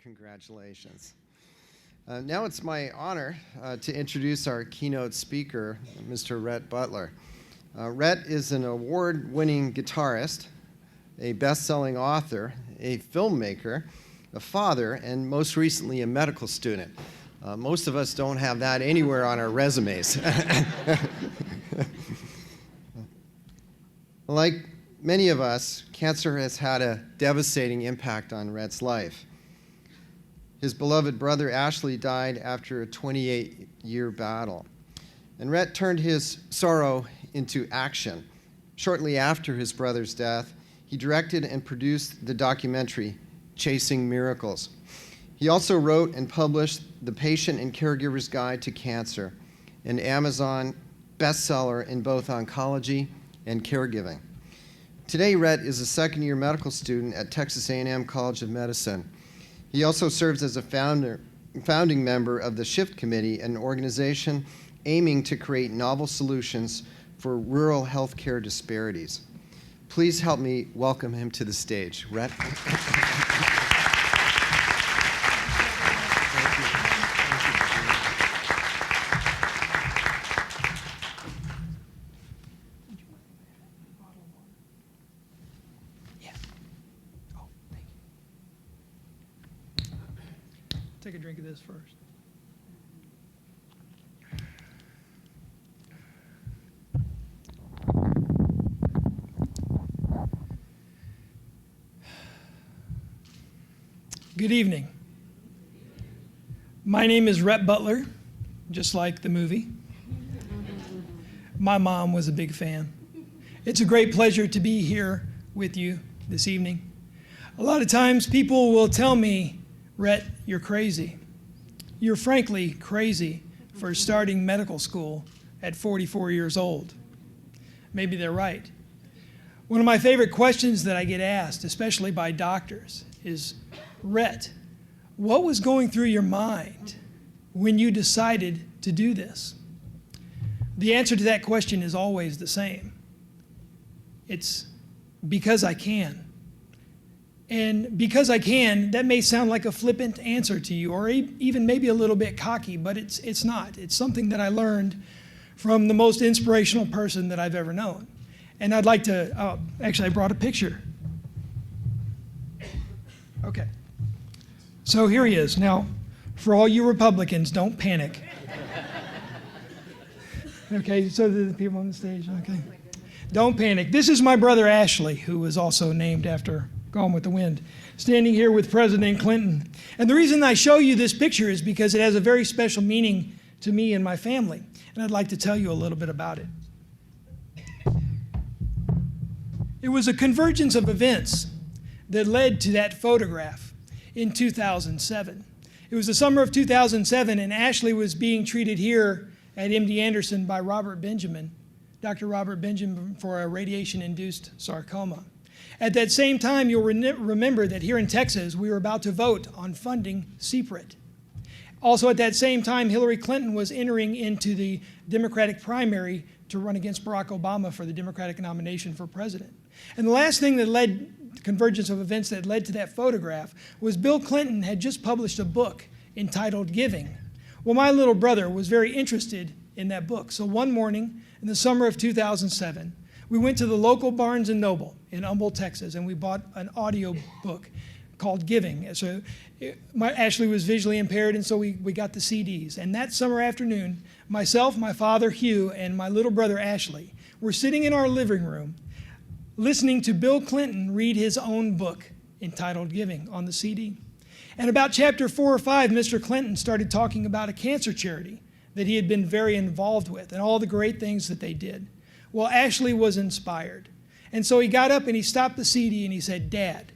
Congratulations. Now it's my honor to introduce our keynote speaker, Mr. Rhett Butler. Rhett is an award-winning guitarist, a best-selling author, a filmmaker, a father, and most recently a medical student. Most of us don't have that anywhere on our resumes. Like many of us, cancer has had a devastating impact on Rhett's life. His beloved brother Ashley died after a 28-year battle. And Rhett turned his sorrow into action. Shortly after his brother's death, he directed and produced the documentary, Chasing Miracles. He also wrote and published The Patient and Caregiver's Guide to Cancer, an Amazon bestseller in both oncology and caregiving. Today, Rhett is a second-year medical student at Texas A&M College of Medicine. He also serves as a founding member of the SHIFT Committee, an organization aiming to create novel solutions for rural healthcare disparities. Please help me welcome him to the stage. Rhett. Take a drink of this first. Good evening. My name is Rhett Butler, just like the movie. My mom was a big fan. It's a great pleasure to be here with you this evening. A lot of times people will tell me, Rhett, you're crazy. You're frankly crazy for starting medical school at 44 years old. Maybe they're right. One of my favorite questions that I get asked, especially by doctors, is, Rhett, what was going through your mind when you decided to do this? The answer to that question is always the same. It's because I can. And because I can, that may sound like a flippant answer to you, or even maybe a little bit cocky, but it's not. It's something that I learned from the most inspirational person that I've ever known. And I'd like to, actually I brought a picture. Okay. So here he is. Now, for all you Republicans, don't panic. Okay, so the people on the stage, okay. Don't panic. This is my brother Ashley, who was also named after Gone with the Wind, standing here with President Clinton. And the reason I show you this picture is because it has a very special meaning to me and my family. And I'd like to tell you a little bit about it. It was a convergence of events that led to that photograph in 2007. It was the summer of 2007, and Ashley was being treated here at MD Anderson by Dr. Robert Benjamin, for a radiation-induced sarcoma. At that same time, you'll remember that here in Texas, we were about to vote on funding CPRIT. Also at that same time, Hillary Clinton was entering into the Democratic primary to run against Barack Obama for the Democratic nomination for president. And the last thing that led, convergence of events that led to that photograph, was Bill Clinton had just published a book entitled Giving. Well, my little brother was very interested in that book. So one morning in the summer of 2007, we went to the local Barnes & Noble in Humboldt, Texas, and we bought an audio book called Giving. So Ashley was visually impaired, and so we got the CDs. And that summer afternoon, myself, my father, Hugh, and my little brother, Ashley, were sitting in our living room listening to Bill Clinton read his own book entitled Giving on the CD. And about chapter 4 or 5, Mr. Clinton started talking about a cancer charity that he had been very involved with and all the great things that they did. Well, Ashley was inspired. And so he got up and he stopped the CD and he said, Dad,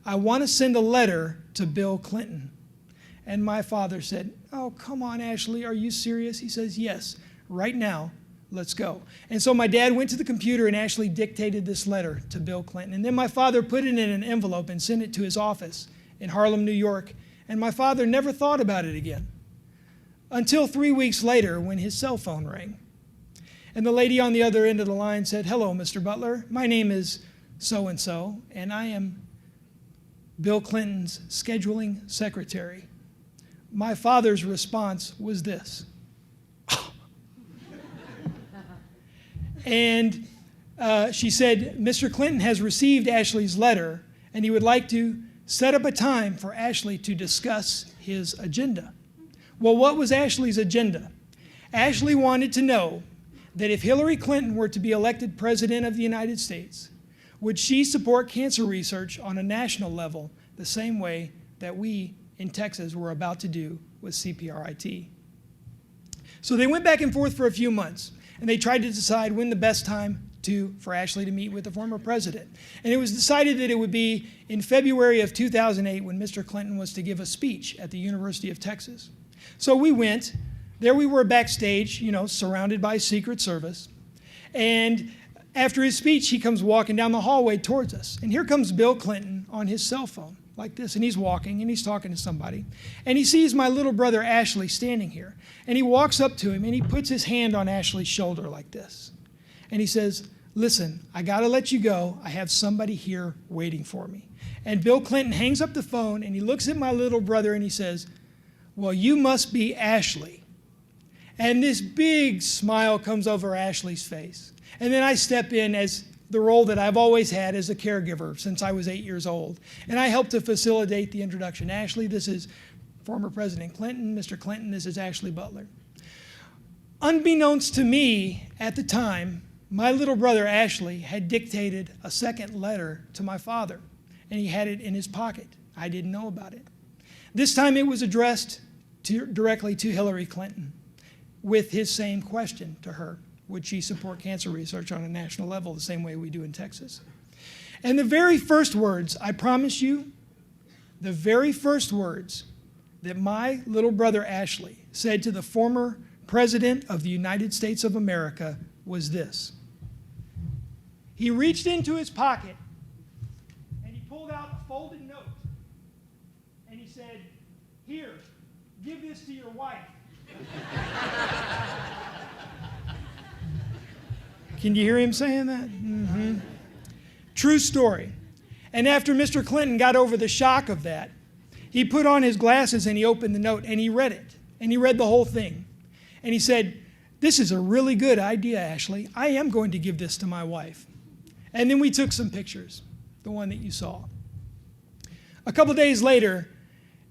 I want to send a letter to Bill Clinton. And my father said, oh, come on, Ashley, are you serious? He says, yes, right now, let's go. And so my dad went to the computer and actually dictated this letter to Bill Clinton. And then my father put it in an envelope and sent it to his office in Harlem, New York. And my father never thought about it again until 3 weeks later when his cell phone rang. And the lady on the other end of the line said, hello, Mr. Butler. My name is so-and-so, and I am Bill Clinton's scheduling secretary. My father's response was this. And she said, Mr. Clinton has received Ashley's letter, and he would like to set up a time for Ashley to discuss his agenda. Well, what was Ashley's agenda? Ashley wanted to know that if Hillary Clinton were to be elected president of the United States, would she support cancer research on a national level the same way that we in Texas were about to do with CPRIT? So they went back and forth for a few months, and they tried to decide when the best time for Ashley to meet with the former president. And it was decided that it would be in February of 2008 when Mr. Clinton was to give a speech at the University of Texas. So we went. There we were backstage, surrounded by Secret Service. And after his speech, he comes walking down the hallway towards us. And here comes Bill Clinton on his cell phone like this. And he's walking and he's talking to somebody. And he sees my little brother Ashley standing here. And he walks up to him and he puts his hand on Ashley's shoulder like this. And he says, listen, I got to let you go. I have somebody here waiting for me. And Bill Clinton hangs up the phone and he looks at my little brother and he says, well, you must be Ashley. And this big smile comes over Ashley's face. And then I step in as the role that I've always had as a caregiver since I was 8 years old. And I help to facilitate the introduction. Ashley, this is former President Clinton. Mr. Clinton, this is Ashley Butler. Unbeknownst to me at the time, my little brother Ashley had dictated a second letter to my father, and he had it in his pocket. I didn't know about it. This time it was addressed directly to Hillary Clinton with his same question to her. Would she support cancer research on a national level the same way we do in Texas? And the very first words, I promise you, the very first words that my little brother Ashley said to the former President of the United States of America was this. He reached into his pocket and he pulled out a folded note and he said, here, give this to your wife. Can you hear him saying that? Mm-hmm. True story. And after Mr. Clinton got over the shock of that, he put on his glasses and he opened the note and he read it. And he read the whole thing. And he said, this is a really good idea, Ashley. I am going to give this to my wife. And then we took some pictures, the one that you saw. A couple days later,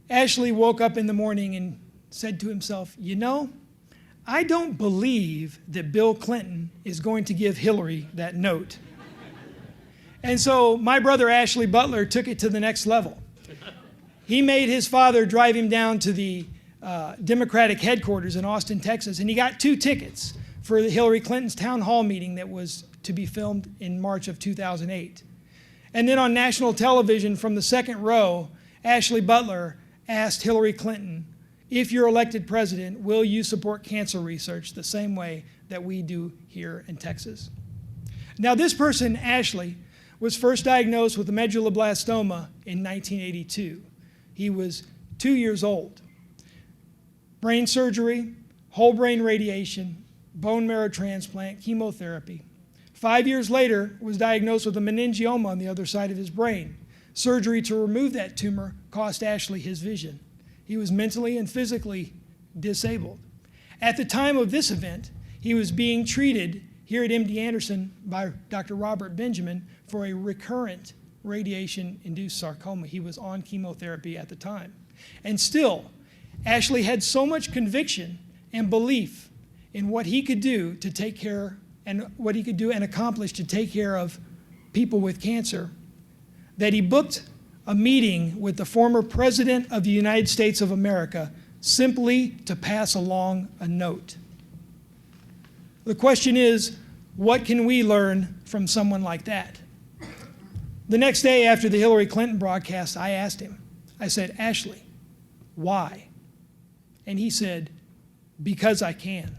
Ashley woke up in the morning and said to himself, I don't believe that Bill Clinton is going to give Hillary that note. And so my brother Ashley Butler took it to the next level. He made his father drive him down to the Democratic headquarters in Austin, Texas, and he got 2 tickets for Hillary Clinton's town hall meeting that was to be filmed in March of 2008. And then on national television from the second row, Ashley Butler asked Hillary Clinton, if you're elected president, will you support cancer research the same way that we do here in Texas? Now this person, Ashley, was first diagnosed with a medulloblastoma in 1982. He was 2 years old. Brain surgery, whole brain radiation, bone marrow transplant, chemotherapy. 5 years later, was diagnosed with a meningioma on the other side of his brain. Surgery to remove that tumor cost Ashley his vision. He was mentally and physically disabled. At the time of this event, he was being treated here at MD Anderson by Dr. Robert Benjamin for a recurrent radiation-induced sarcoma. He was on chemotherapy at the time. And still, Ashley had so much conviction and belief in what he could do to take care and what he could do and accomplish to take care of people with cancer that he booked a meeting with the former President of the United States of America simply to pass along a note. The question is, what can we learn from someone like that? The next day after the Hillary Clinton broadcast, I asked him, I said, Ashley, why? And he said, because I can.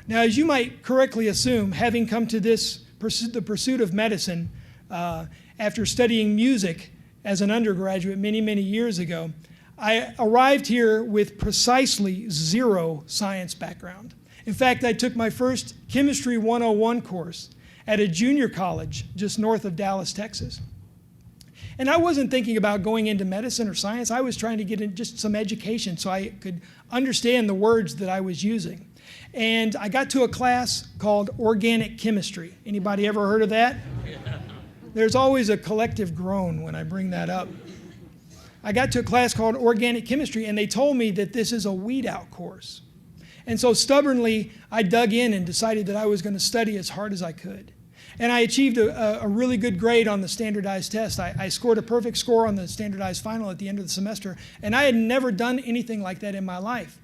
Now, as you might correctly assume, having come to the pursuit of medicine after studying music as an undergraduate many, many years ago, I arrived here with precisely 0 science background. In fact, I took my first Chemistry 101 course at a junior college just north of Dallas, Texas. And I wasn't thinking about going into medicine or science. I was trying to get in just some education so I could understand the words that I was using. And I got to a class called organic chemistry. Anybody ever heard of that? There's always a collective groan when I bring that up. I got to a class called organic chemistry, and they told me that this is a weed-out course. And so stubbornly, I dug in and decided that I was going to study as hard as I could. And I achieved a really good grade on the standardized test. I scored a perfect score on the standardized final at the end of the semester, and I had never done anything like that in my life.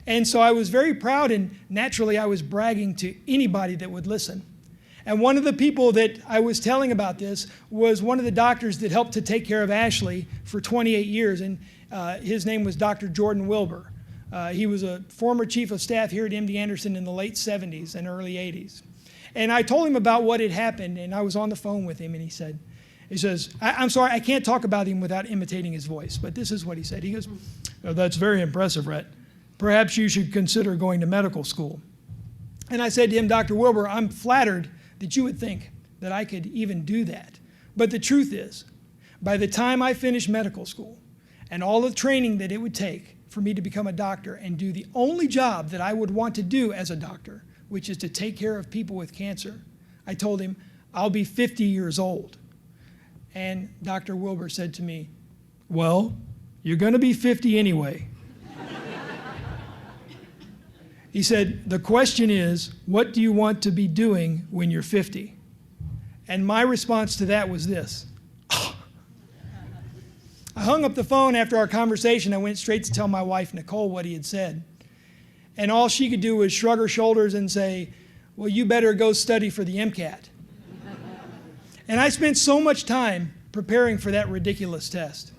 And so I was very proud, and naturally I was bragging to anybody that would listen. And one of the people that I was telling about this was one of the doctors that helped to take care of Ashley for 28 years, and his name was Dr. Jordan Wilbur. He was a former chief of staff here at MD Anderson in the late 70s and early 80s. And I told him about what had happened, and I was on the phone with him, and he says, I'm sorry, I can't talk about him without imitating his voice, but this is what he said. He goes, "Oh, that's very impressive, Rhett. Perhaps you should consider going to medical school." And I said to him, "Dr. Wilbur, I'm flattered that you would think that I could even do that. But the truth is, by the time I finish medical school and all the training that it would take for me to become a doctor and do the only job that I would want to do as a doctor, which is to take care of people with cancer," I told him, "I'll be 50 years old." And Dr. Wilbur said to me, "Well, you're going to be 50 anyway." He said, "The question is, what do you want to be doing when you're 50? And my response to that was this. I hung up the phone after our conversation. I went straight to tell my wife, Nicole, what he had said. And all she could do was shrug her shoulders and say, "Well, you better go study for the MCAT." And I spent so much time preparing for that ridiculous test.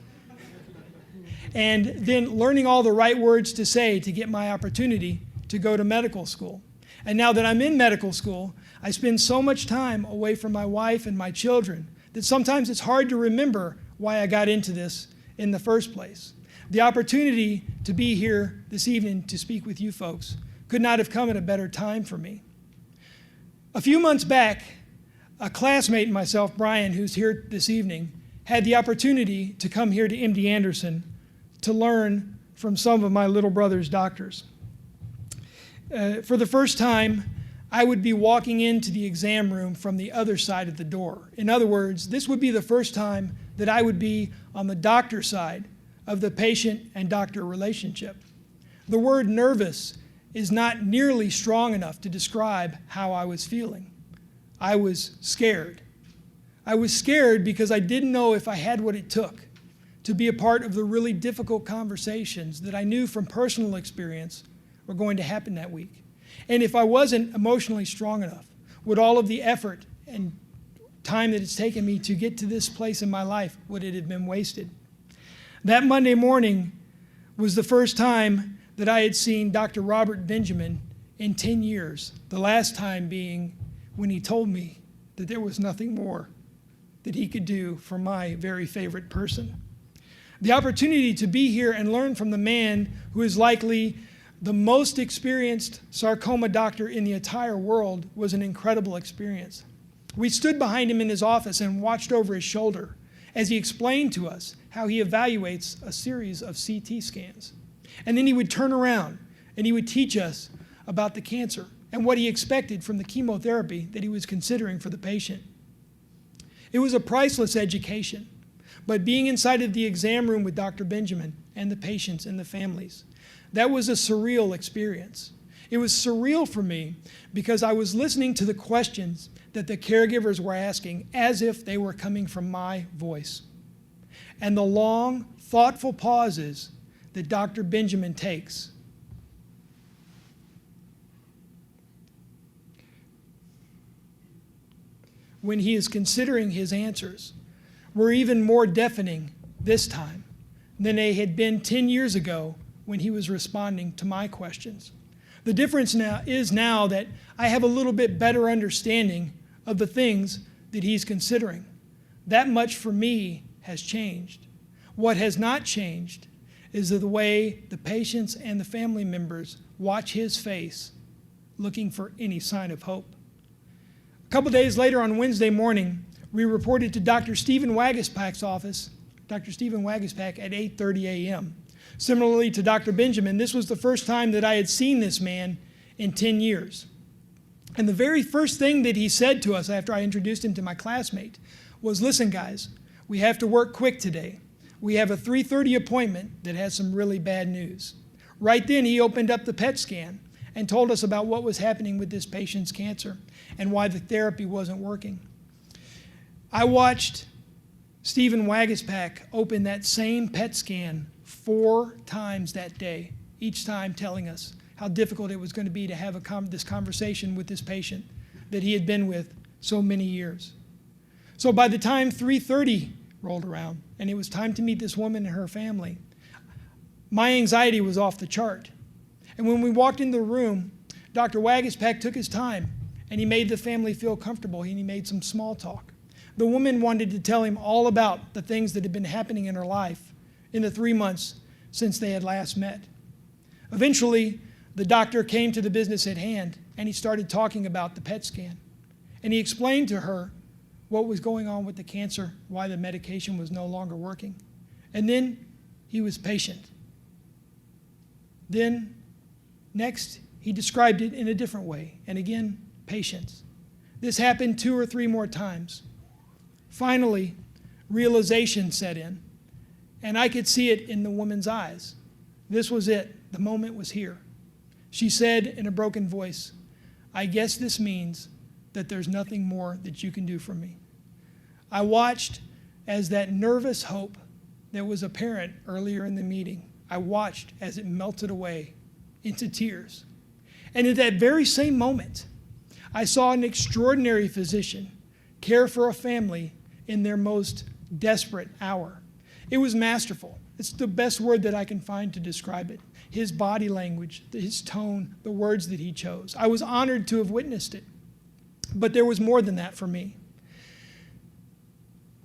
And then learning all the right words to say to get my opportunity to go to medical school. And now that I'm in medical school, I spend so much time away from my wife and my children that sometimes it's hard to remember why I got into this in the first place. The opportunity to be here this evening to speak with you folks could not have come at a better time for me. A few months back, a classmate and myself, Brian, who's here this evening, had the opportunity to come here to MD Anderson to learn from some of my little brother's doctors. For the first time, I would be walking into the exam room from the other side of the door. In other words, this would be the first time that I would be on the doctor side of the patient and doctor relationship. The word nervous is not nearly strong enough to describe how I was feeling. I was scared. I was scared because I didn't know if I had what it took to be a part of the really difficult conversations that I knew from personal experience were going to happen that week. And if I wasn't emotionally strong enough, would all of the effort and time that it's taken me to get to this place in my life, would it have been wasted? That Monday morning was the first time that I had seen Dr. Robert Benjamin in 10 years, the last time being when he told me that there was nothing more that he could do for my very favorite person. The opportunity to be here and learn from the man who is likely the most experienced sarcoma doctor in the entire world was an incredible experience. We stood behind him in his office and watched over his shoulder as he explained to us how he evaluates a series of CT scans. And then he would turn around and he would teach us about the cancer and what he expected from the chemotherapy that he was considering for the patient. It was a priceless education, but being inside of the exam room with Dr. Benjamin and the patients and the families, that was a surreal experience. It was surreal for me because I was listening to the questions that the caregivers were asking as if they were coming from my voice. And the long, thoughtful pauses that Dr. Benjamin takes. When he is considering his answers were even more deafening this time than they had been 10 years ago when he was responding to my questions. The difference now is that I have a little bit better understanding of the things that he's considering. That much for me has changed. What has not changed is the way the patients and the family members watch his face, looking for any sign of hope. A couple days later on Wednesday morning, We reported to Dr. Stephen Waguspak's office, Dr. Stephen Waguspak, at 8:30 a.m. Similarly to Dr. Benjamin, this was the first time that I had seen this man in 10 years. And the very first thing that he said to us after I introduced him to my classmate was, "Listen, guys, we have to work quick today. We have a 3:30 appointment that has some really bad news." Right then, he opened up the PET scan and told us about what was happening with this patient's cancer and why the therapy wasn't working. I watched Stephen Waguespack open that same PET scan 4 times that day, each time telling us how difficult it was going to be to have this conversation with this patient that he had been with so many years. So by the time 3:30 rolled around and it was time to meet this woman and her family, my anxiety was off the chart. And when we walked in the room, Dr. Waguespack took his time and he made the family feel comfortable and he made some small talk. The woman wanted to tell him all about the things that had been happening in her life in the 3 months since they had last met. Eventually, the doctor came to the business at hand and he started talking about the PET scan. And he explained to her what was going on with the cancer, why the medication was no longer working. And then he was patient. Then, next, he described it in a different way. And again, patience. This happened 2 or 3 more times. Finally, realization set in. And I could see it in the woman's eyes. This was it. The moment was here. She said in a broken voice, "I guess this means that there's nothing more that you can do for me." I watched as that nervous hope that was apparent earlier in the meeting, I watched as it melted away into tears. And at that very same moment, I saw an extraordinary physician care for a family in their most desperate hour. It was masterful. It's the best word that I can find to describe it. His body language, his tone, the words that he chose. I was honored to have witnessed it. But there was more than that for me.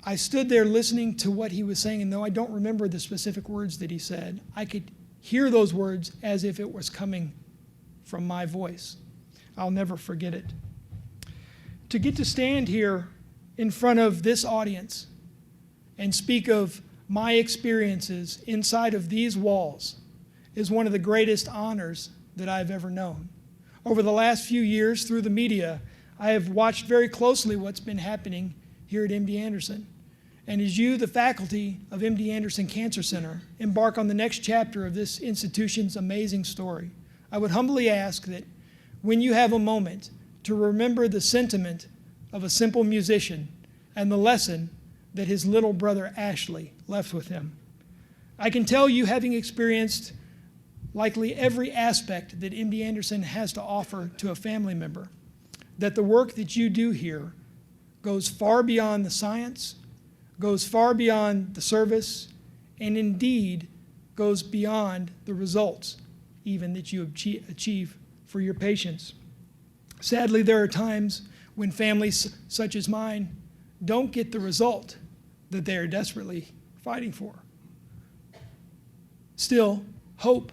I stood there listening to what he was saying, and though I don't remember the specific words that he said, I could hear those words as if it was coming from my voice. I'll never forget it. To get to stand here in front of this audience and speak of my experiences inside of these walls is one of the greatest honors that I've ever known. Over the last few years, through the media, I have watched very closely what's been happening here at MD Anderson. And as you, the faculty of MD Anderson Cancer Center, embark on the next chapter of this institution's amazing story, I would humbly ask that when you have a moment to remember the sentiment of a simple musician and the lesson that his little brother Ashley left with him. I can tell you, having experienced likely every aspect that MD Anderson has to offer to a family member, that the work that you do here goes far beyond the science, goes far beyond the service, and indeed goes beyond the results even that you achieve for your patients. Sadly, there are times when families such as mine don't get the result that they are desperately fighting for. Still, hope,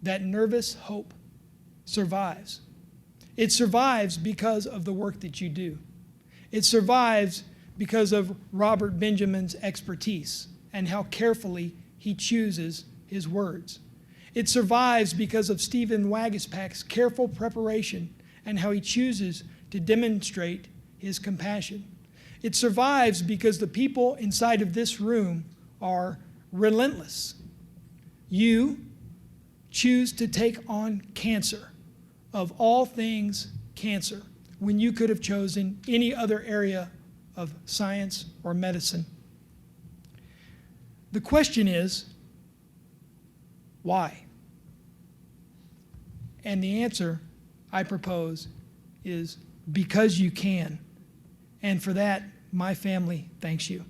that nervous hope, survives. It survives because of the work that you do. It survives because of Robert Benjamin's expertise and how carefully he chooses his words. It survives because of Stephen Waguespak's careful preparation and how he chooses to demonstrate his compassion. It survives because the people inside of this room are relentless. You choose to take on cancer, of all things cancer, when you could have chosen any other area of science or medicine. The question is, why? And the answer I propose is because you can. And for that, my family thanks you.